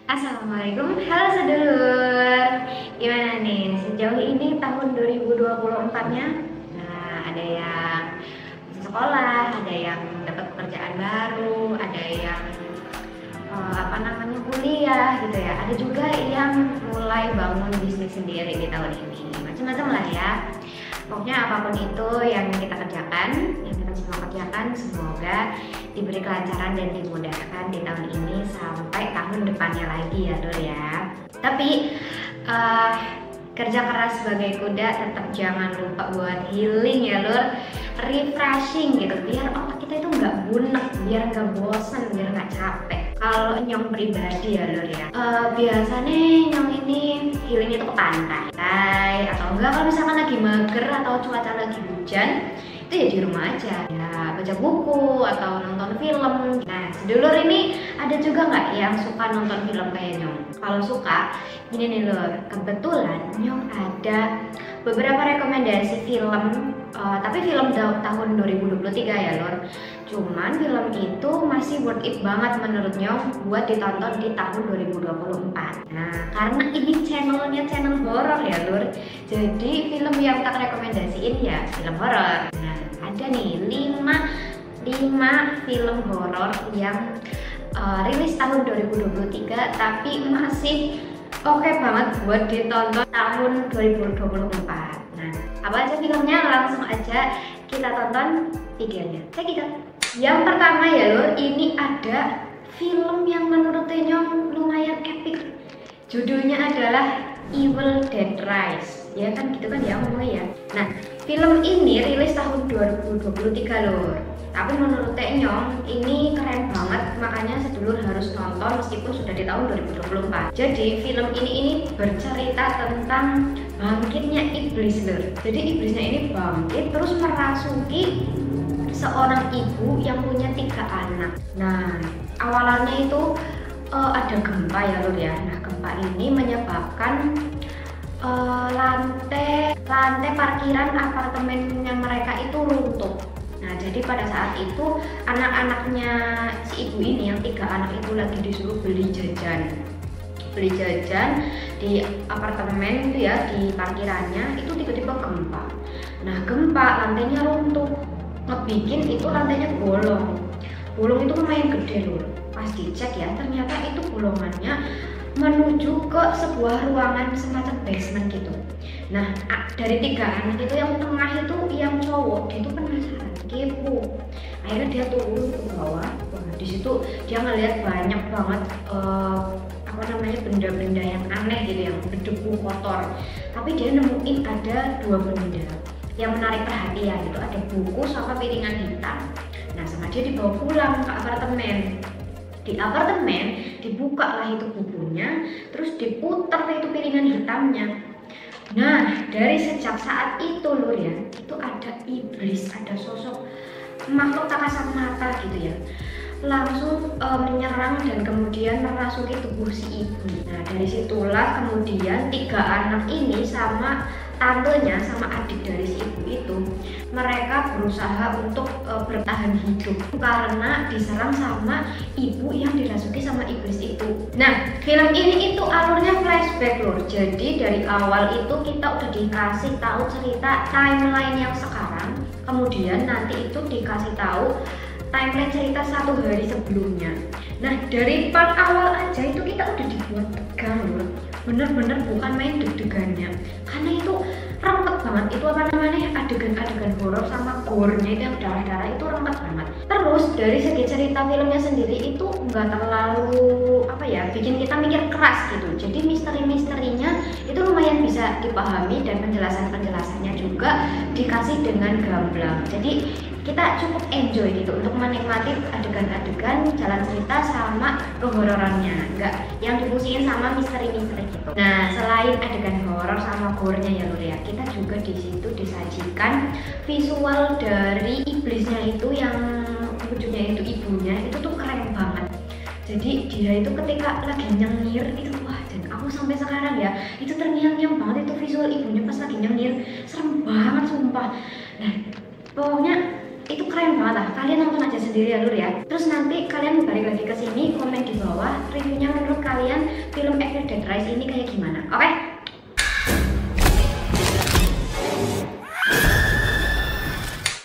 Assalamualaikum, halo sedulur. Gimana nih sejauh ini tahun 2024-nya? Nah, ada yang masuk sekolah, ada yang dapat pekerjaan baru, ada yang kuliah gitu ya. Ada juga yang mulai bangun bisnis sendiri di tahun ini. Macam-macam lah ya. Pokoknya apapun itu yang kita kerjakan, yang kita semua kerjakan, semoga diberi kelancaran dan dimudahkan di tahun ini sampai tahun depannya lagi ya Lur ya. Tapi kerja keras sebagai kuda tetap jangan lupa buat healing ya Lur, refreshing gitu, biar otak kita itu nggak bunek, biar nggak bosan, biar nggak capek. Kalau Nyong pribadi ya Lur ya, biasanya Nyong ini healing itu ke pantai, atau enggak kalau misalkan lagi mager atau cuaca lagi hujan, itu ya di rumah aja ya, baca buku atau nonton film. Nah sedulur ini ada juga nggak yang suka nonton film kayak Nyong? Kalau suka, gini nih Lur, kebetulan Nyong ada beberapa rekomendasi film, tapi film tahun 2023 ya Lur. Cuman film itu masih worth it banget menurut Nyong buat ditonton di tahun 2024. Nah karena ini channel horor ya Lur, jadi film yang tak rekomendasiin ya film horor. Nah ada nih 5 film horor yang rilis tahun 2023 tapi masih oke banget buat ditonton tahun 2024. Nah, apa aja filmnya? Langsung aja kita tonton videonya. Check it out. Yang pertama ya Lur, ini ada film yang menurut Nyong lumayan epic. Judulnya adalah Evil Dead Rise. Ya kan gitu kan ya ngomongnya ya. Nah, film ini rilis tahun 2023 Lur. Tapi menurut Nyong ini keren banget, makanya sedulur harus nonton meskipun sudah di tahun 2024. Jadi film ini bercerita tentang bangkitnya iblis Lur. Jadi iblisnya ini bangkit terus merasuki seorang ibu yang punya 3 anak. Nah awalannya itu ada gempa ya Lur ya. Nah gempa ini menyebabkan lantai parkiran apartemennya mereka itu runtuh. Nah jadi pada saat itu anak-anaknya si ibu ini yang 3 anak itu lagi disuruh beli jajan di apartemen itu ya, di parkirannya itu tiba-tiba gempa. Nah gempa lantainya runtuh, ngebikin itu lantainya bolong itu lumayan gede loh. Pas dicek ya ternyata itu bolongannya menuju ke sebuah ruangan semacam basement gitu. Nah dari 3 anak itu yang tengah itu yang cowok, dia itu penasaran, kepo, akhirnya dia turun ke bawah. Di situ dia ngeliat banyak banget benda-benda yang aneh gitu, yang berdebu kotor. Tapi dia nemuin ada 2 benda yang menarik perhatian, itu ada buku sama piringan hitam. Nah sama dia dibawa pulang ke apartemen. Di apartemen dibuka lah itu bukunya, terus diputar itu piringan hitamnya. Nah dari sejak saat itu Lur ya, itu ada iblis, ada sosok makhluk tak kasat mata gitu ya, langsung menyerang dan kemudian merasuki tubuh si ibu. Nah dari situlah kemudian 3 anak ini sama tantenya sama adik dari si ibu itu, mereka berusaha untuk bertahan hidup karena diserang sama ibu yang dirasuki sama iblis itu. Nah film ini itu alurnya flashback Lur. Jadi dari awal itu kita udah dikasih tahu cerita timeline yang sekarang, kemudian nanti itu dikasih tahu timeline cerita 1 hari sebelumnya. Nah dari part awal aja itu kita udah dibuat tegang Lur, bener-bener bukan main deg-degannya, karena itu rempet banget. Itu adegan-adegan horor sama gore-nya itu yang darah-darah itu rempet banget. Terus dari segi cerita filmnya sendiri itu nggak terlalu bikin kita mikir keras gitu. Jadi misteri-misterinya itu lumayan bisa dipahami dan penjelasannya juga dikasih dengan gamblang. Jadi kita cukup enjoy gitu untuk menikmati adegan-adegan jalan cerita sama kehororannya, nggak yang dipusingin sama misteri-misteri gitu. Nah selain adegan horor sama gore-nya ya Lur ya, kita juga di situ disajikan visual dari iblisnya itu yang wujudnya itu ibunya itu tuh keren banget. Jadi dia itu ketika lagi nyengir itu, wah, dan aku sampai sekarang ya itu terngiang-ngiang banget itu visual ibunya pas lagi nyengir, serem banget sumpah. Nah pokoknya itu keren banget lah. Kalian nonton aja sendiri ya Lur ya. Terus nanti kalian balik lagi ke sini, komen di bawah reviewnya menurut kalian film Every Dead Rise ini kayak gimana. Oke?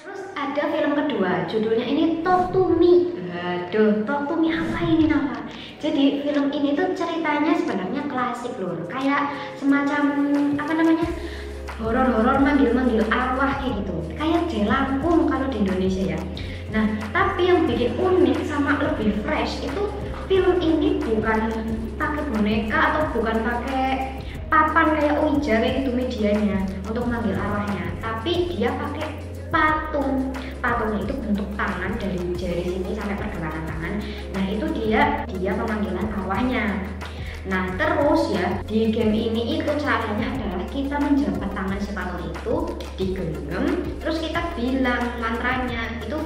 Terus ada film kedua, judulnya ini Talk to Me. Aduh, Talk to Me apa ini nama? Jadi film ini tuh ceritanya sebenarnya klasik Lur. Kayak semacam apa namanya? Horor-horor manggil-manggil arwah kayak gitu, kayak jelangkung kalau di Indonesia ya. Nah, tapi yang bikin unik sama lebih fresh itu film ini bukan pakai boneka atau bukan pakai papan kayak Ouija kayak gitu medianya untuk manggil arwahnya, tapi dia pakai patung. Patungnya itu bentuk tangan dari jari sini sampai pergelangan tangan. Nah, itu dia pemanggilan arwahnya. Nah, terus ya di game ini itu caranya adalah kita menjabat tangan si patung itu digenggam, terus kita bilang mantranya itu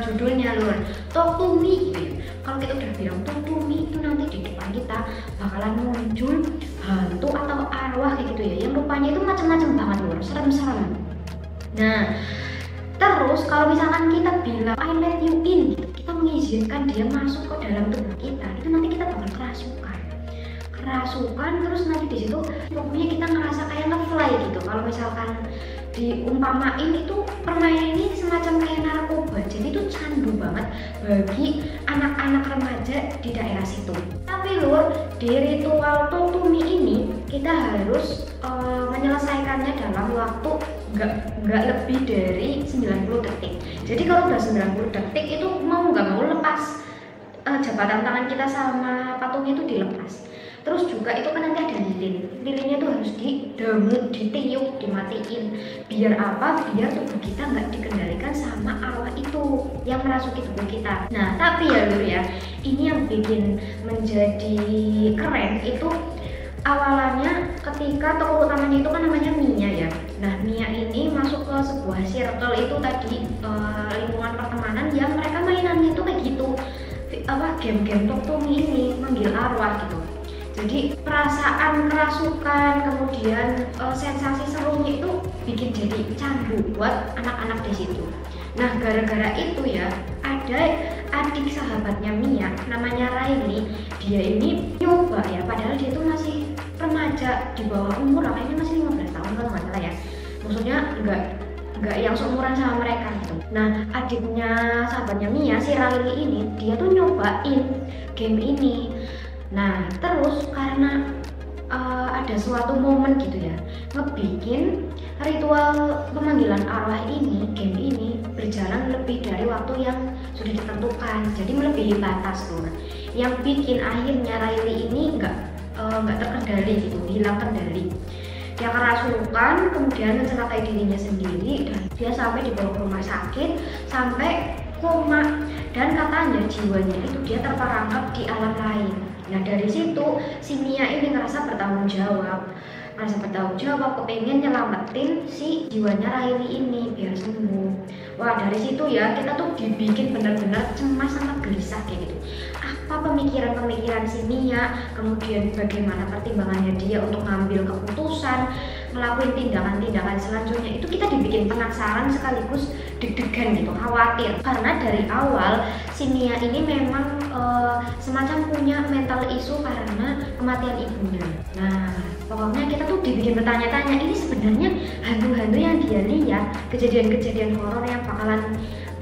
judulnya Lur, Talk to Me gitu ya. Kalau kita udah bilang Talk to Me itu nanti di depan kita bakalan muncul hantu atau arwah kayak gitu ya, yang rupanya itu macam-macam banget Lur, serem-serem. Nah, terus kalau misalkan kita bilang I let you in gitu, kita mengizinkan dia masuk ke dalam tubuh kita, itu nanti kita bakal kerasukan, terus nanti di situ pokoknya kita ngerasa kayak nge-fly gitu. Kalau misalkan diumpamain itu permainan ini semacam kayak narkoba, jadi itu candu banget bagi anak-anak remaja di daerah situ. Tapi Lur, di ritual Talk to Me ini kita harus menyelesaikannya dalam waktu nggak lebih dari 90 detik. Jadi kalau udah 90 detik itu mau nggak mau lepas jabatan tangan kita sama patungnya itu dilepas. Terus juga itu kan nanti ada lilinnya tuh harus didamu, ditiup, dimatiin. Biar apa? Biar tubuh kita nggak dikendalikan sama arwah itu yang merasuki tubuh kita. Nah, tapi ya Lur ya, ini yang bikin menjadi keren itu awalannya ketika tokoh utamanya itu kan namanya Mia ya. Nah, Mia ini masuk ke sebuah circle itu tadi lingkungan pertemanan yang mereka mainannya itu kayak gitu. Game-game Talk to Me ini manggil arwah gitu. Jadi perasaan kerasukan, kemudian sensasi serunya itu bikin jadi candu buat anak-anak di situ. Nah, gara-gara itu ya, ada adik sahabatnya Mia, namanya Riley. Dia ini nyoba ya, padahal dia itu masih remaja di bawah umur, kayaknya masih 15 tahun kalau nggak salah ya. Maksudnya nggak yang seumuran sama mereka gitu. Nah, adiknya sahabatnya Mia, si Riley ini, dia tuh nyobain game ini. Nah, terus karena ada suatu momen gitu ya, ngebikin ritual pemanggilan arwah ini, game ini berjalan lebih dari waktu yang sudah ditentukan, jadi melebihi batas tuh. Yang bikin akhirnya Riley ini nggak terkendali gitu, hilang kendali. Dia kerasukan, kemudian mencelakai dirinya sendiri, dan dia sampai dibawa ke rumah sakit sampai koma, dan katanya jiwanya itu dia terperangkap di alam lain. Nah, dari situ si Mia ini ngerasa bertanggung jawab, kepengen nyelamatin si jiwanya Riley ini biar sembuh. Wah, dari situ ya kita tuh dibikin benar-benar cemas sama gelisah kayak gitu. Apa pemikiran-pemikiran si Mia, kemudian bagaimana pertimbangannya dia untuk ngambil keputusan, ngelakuin tindakan-tindakan selanjutnya, itu kita dibikin penasaran sekaligus deg-degan gitu, khawatir. Karena dari awal si Mia ini memang semacam punya mental issue karena kematian ibunya. Nah, pokoknya kita tuh dibikin bertanya-tanya, ini sebenarnya hantu-hantu yang dia lihat, kejadian-kejadian horor yang bakalan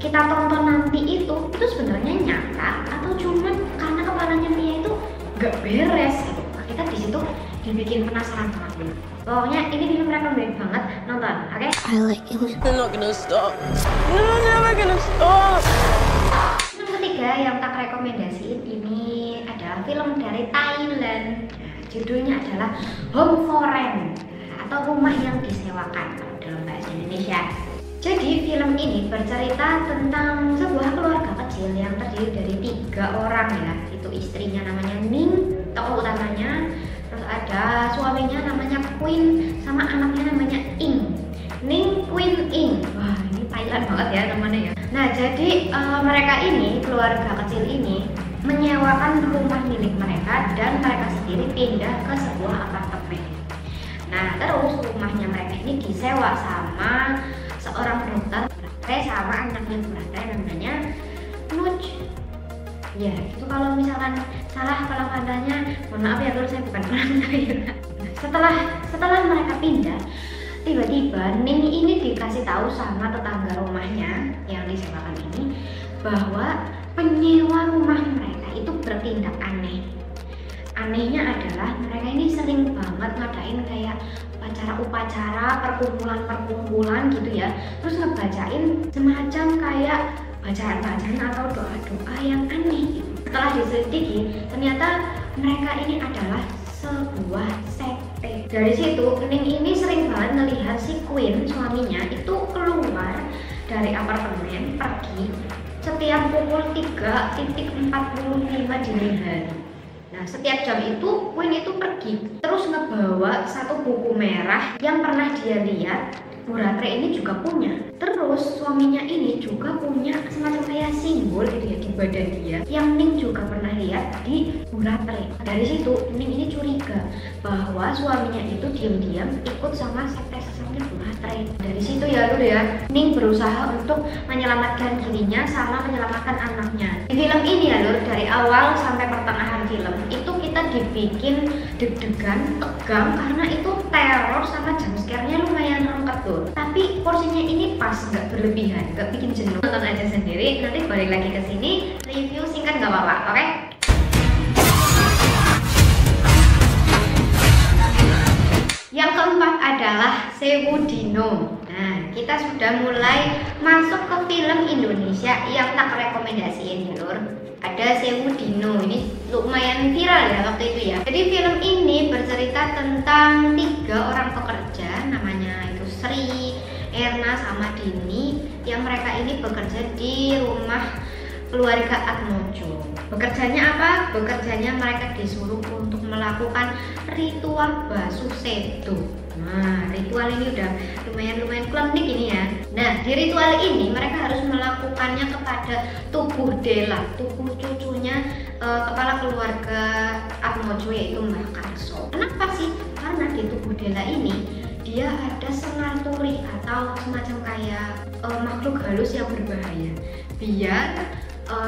kita tonton nanti itu sebenarnya nyata atau cuman karena kepalanya Mia itu gak beres gitu. Nah, kita di situ dibikin penasaran banget. Pokoknya ini film recommended banget, nonton, oke? I like it. I'm not gonna stop. No, I'm never gonna stop. Film ketiga yang tak rekomendasiin ini adalah film dari Thailand. Judulnya adalah Home for Rent atau rumah yang disewakan dalam bahasa Indonesia. Jadi film ini bercerita tentang sebuah keluarga kecil yang terdiri dari 3 orang ya. Itu istrinya namanya Ning, tokoh utamanya, terus ada suaminya namanya Queen, sama anaknya namanya Ing. Ning, Queen, Ing. Wah, ini Thailand banget ya namanya ya. Nah, jadi mereka ini, keluarga kecil ini menyewakan rumah milik mereka dan mereka sendiri pindah ke sebuah apartemen. Nah, terus rumahnya mereka ini disewa sama seorang dokter sama anaknya Burate namanya Nuj. Ya, itu kalau misalkan salah pelafalannya, mohon maaf ya kalau saya bukan orang Thailand. Setelah mereka pindah, tiba-tiba Ning ini dikasih tahu sama tetangga rumahnya yang disewakan ini bahwa penyewa rumah mereka itu bertindak aneh. Anehnya adalah mereka ini sering banget ngadain kayak upacara, perkumpulan gitu ya. Terus ngebacain semacam kayak bacaan-bacaan atau doa-doa yang aneh gitu. Setelah diselidiki, ternyata mereka ini adalah sebuah sekte. Dari situ, Ning ini sering banget ngelihat si Queen, suaminya, itu keluar dari apartemen, pergi setiap pukul 3.45 dini hari. Nah, setiap jam itu Queen itu pergi, terus ngebawa satu buku merah yang pernah dia lihat Burate ini juga punya. Terus suaminya ini juga punya semacam kayak simbol gitu ya di badan dia yang Ning juga pernah lihat di Burate. Dari situ Ning ini curiga bahwa suaminya itu diam-diam ikut sama sekte-sekte Burate. Dari situ ya Lur ya, Ning berusaha untuk menyelamatkan dirinya sama menyelamatkan anaknya. Di film ini ya Lur, dari awal sampai pertengahan film itu kita dibikin deg-degan, tegang karena itu teror sama jumpscare-nya lumayan lengkap Lur. Tapi porsinya ini pas, nggak berlebihan, nggak bikin jenuh. Tonton aja sendiri, nanti balik lagi ke sini review singkat nggak apa-apa, oke? Yang keempat adalah Sewu Dino. Nah, kita sudah mulai masuk ke film Indonesia yang tak rekomendasiin ya Lur. Ada Sewu Dino, ini lumayan viral ya waktu itu ya. Jadi film ini bercerita tentang 3 orang pekerja, namanya itu Sri, Erna, sama Dini, yang mereka ini bekerja di rumah keluarga Atmojo. Bekerjanya apa? Bekerjanya mereka disuruh untuk melakukan ritual basuh sedo. Nah, ritual ini udah lumayan klinik ini ya. Nah, di ritual ini mereka harus melakukannya kepada tubuh Dela, tubuh cucunya kepala keluarga Atmojo yaitu Mbah Karso. Kenapa sih? Karena di tubuh Dela ini dia ada sengaturi atau semacam kayak makhluk halus yang berbahaya. Biar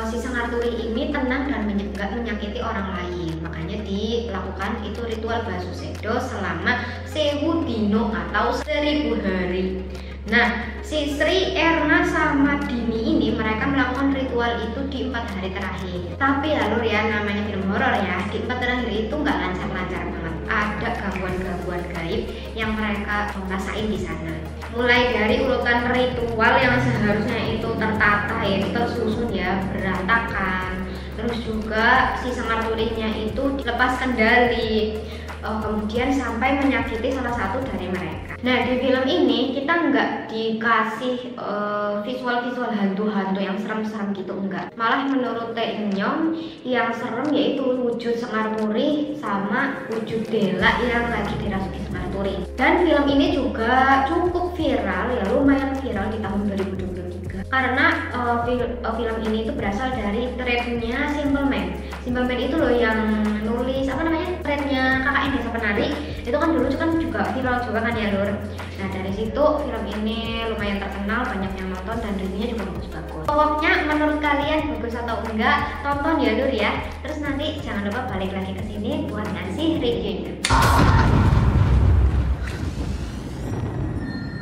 si sengaturi ini tenang dan nggak menyakiti orang lain. Makanya dilakukan itu ritual basuh sedo selama 1000 dino atau 1000 hari. Nah, si Sri, Erna, sama Dini ini mereka melakukan ritual itu di 4 hari terakhir. Tapi ya Lur ya, namanya film horor ya, di 4 terakhir itu nggak lancar-lancar banget. Ada gangguan-gangguan gaib yang mereka rasain di sana. Mulai dari urutan ritual yang seharusnya itu tertata ya, itu tersusun ya, berantakan. Terus juga si sengaturinya itu lepas kendali. Kemudian sampai menyakiti salah satu dari mereka. Nah, di film ini kita nggak dikasih visual-visual hantu-hantu yang serem-serem gitu, enggak. Malah menurut Teh Nyong yang serem yaitu wujud sengaturi sama wujud Dela yang lagi dirasuki sengaturi. Dan film ini juga cukup viral ya, lumayan viral di tahun 2023 karena film ini itu berasal dari threadnya Simple Man. Simple Man itu loh yang nulis apa namanya, threadnya KKN Desa Penari itu kan dulu kan juga viral juga kan ya Lur. Nah, dari situ film ini lumayan terkenal, banyak yang nonton dan reviewnya juga bagus-bagus. Pokoknya menurut kalian bagus atau enggak, tonton ya Lur ya. Terus nanti jangan lupa balik lagi ke sini buat ngasih reviewnya.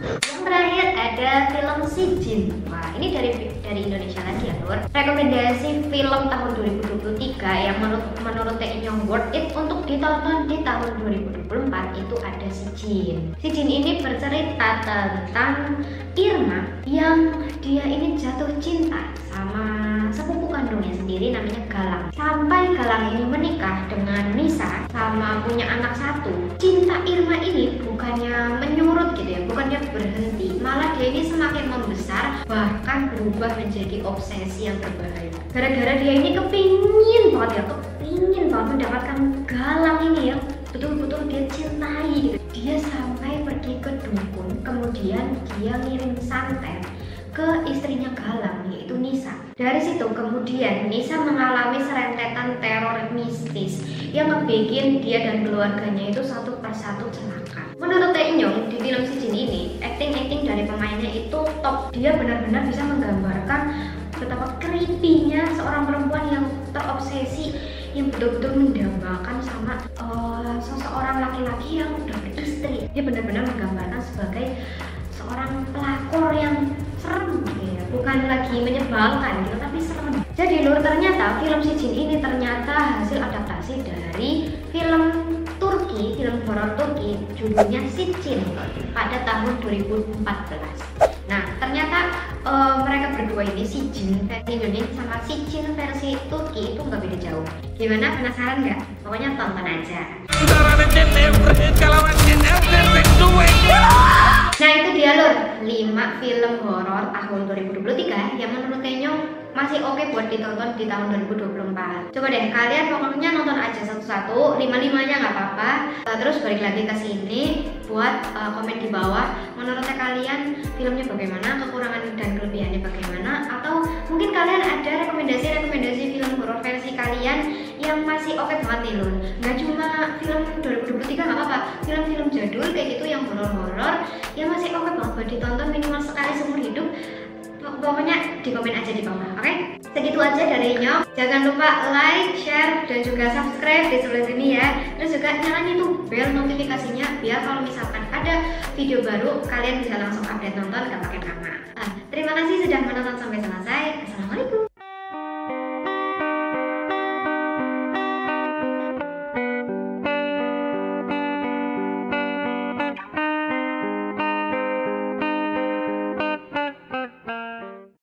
Yang terakhir ada film Si Jin. Wah, ini dari Indonesia lagi ya Lur. Rekomendasi film tahun 2023 yang menurut Teh Nyong worth it untuk ditonton di tahun 2024 itu ada Si Jin. Si Jin ini bercerita tentang Irma yang dia ini jatuh cinta sama sepupu kandungnya sendiri namanya Galang. Sampai Galang ini menikah dengan Nisa sama punya anak satu. Cinta Irma ini bukannya menyurut gitu ya, bukannya berhenti, malah dia ini semakin membesar, bahkan berubah menjadi obsesi yang berbahaya. Gara-gara dia ini kepingin banget mendapatkan Galang ini ya, betul-betul dia cintai gitu. Dia sampai pergi ke dukun, kemudian dia ngirim santet ke istrinya Galang yaitu Nisa. Dari situ kemudian Nisa mengalami serentetan teror mistis yang ngebikin dia dan keluarganya itu satu persatu celaka. Menurut Teh Nyong di film Si Jin ini, acting dari pemainnya itu yang betul-betul mendambakan sama seseorang laki-laki yang udah beristri. Dia benar-benar menggambarkan sebagai seorang pelakor yang serem gitu ya, bukan lagi menyebalkan gitu, tapi serem. Jadi lur, ternyata film Sijin ini ternyata hasil adaptasi dari film Turki, film horor Turki, judulnya Sijin pada tahun 2014. Nah, ternyata mereka berdua ini, Sijin versi Indonesia sama Sijin versi Turki itu nggak beda jauh. Gimana, penasaran nggak? Pokoknya tonton aja. Nah, itu dia lur, 5 film horor tahun 2023 yang menurut Kenyong masih oke buat ditonton di tahun 2024. Coba deh kalian pokoknya nonton aja satu-satu, 5-5-nya nggak apa-apa. Terus balik lagi ke sini buat komen di bawah. Menurutnya kalian filmnya bagaimana, kekurangan dan kelebihannya bagaimana, atau mungkin kalian ada rekomendasi film horor versi kalian yang masih oke banget nih lur. Nggak cuma film 2023, nggak apa-apa, film-film jadul kayak gitu yang horor-horor yang masih oke banget buat ditonton minimal sekali seumur hidup. Pokoknya di komen aja di bawah, oke? Segitu aja dari Nyok. Jangan lupa like, share, dan juga subscribe di sebelah sini ya. Terus juga nyalain itu bel notifikasinya biar kalau misalkan ada video baru kalian bisa langsung update nonton gak pakai lama. Terima kasih sudah menonton sampai selesai. Assalamualaikum.